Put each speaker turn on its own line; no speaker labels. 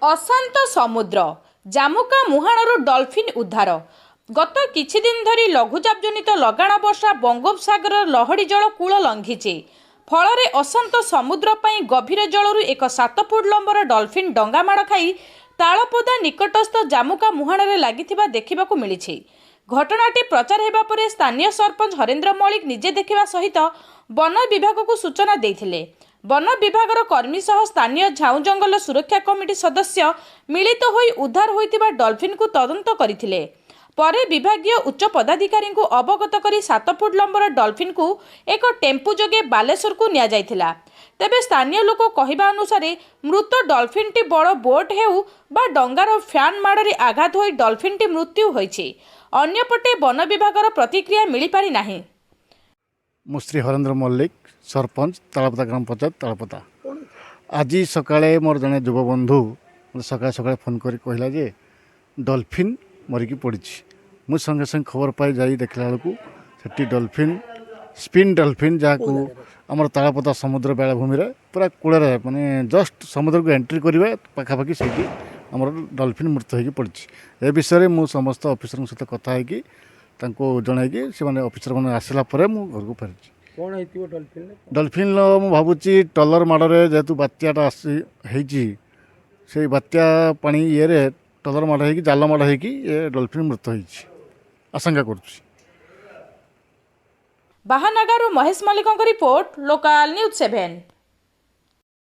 अशांत समुद्र जामुका मुहाणरू डॉल्फिन उद्धार। गत किछि दिन धरी लघुचाप जनित लगाण वर्षा बंगोपसागर लहड़ी जल कूल लंघिछि। फल अशांत समुद्र पई गभीर जलरू एक 7 फुट लंबर डॉल्फिन डंगा माड़ खाई तालपोदा निकटस्थ जामुका मुहाणे लागिथिबा देखिबाकू मिलिछि। घटनाटी प्रचार हेबा परे स्थानीय सरपंच हरेन्द्र मल्लिक निजे देखिबा सहित वन विभाग को सूचना देइथिले। वन विभागर कर्मी सह स्थानीय झाऊ जंगल सुरक्षा कमिटी सदस्य मिलित होई उद्धार होइतिबा डॉल्फिन को तदंत करथिले। परे विभागीय उच्च पदाधिकारी को अवगत करी 7 फुट लंबर डॉल्फिन को एक टेम्पू जोगे बालेश्वर को निया जाइथिला। तेबे स्थानीय लोक कहिबा अनुसार मृत डॉल्फिन टी बड़ बोट हेउ बा डंगार फैन माड़े आघात होई डॉल्फिन टी मृत्यु होइछि। अन्यपटे वन विभागर प्रतिक्रिया मिली पारि नाही।
मुश्री हरेन्द्र मल्लिक सरपंच तालपदा ग्राम पंचायत तालपदा। आज सकाळे मोर जने युव बंधु सकाळे सकाळे फोन करी कहला जे डॉल्फिन मरिकी पड़ी। मु संगे संगे खबर पाई जाई देखला बेलू सेठी डॉल्फिन स्पिन डॉल्फिन जहाँ आमर तालपदा समुद्र बेलाभूमि पूरा कूल माने जस्ट समुद्र को एंट्री करवा पाखापाखि से आमर डॉल्फिन मृत्यु होगी पड़ी। ए विषय में समस्त ऑफिसर सहित कथा है जनईकि से ऑफिसर मैंने आसला घर को फेरी।
कौन है डॉल्फिन?
डॉल्फिन मु भावुची टलर माड़े जेहेतु बात्याटा से बात्या पानी ये टलर माड़ हो जाल माड़ हो डॉल्फिन मृत्यु होती आशंका करुच्ची।
बाहानगारू Mahesh Mallik report local news 7।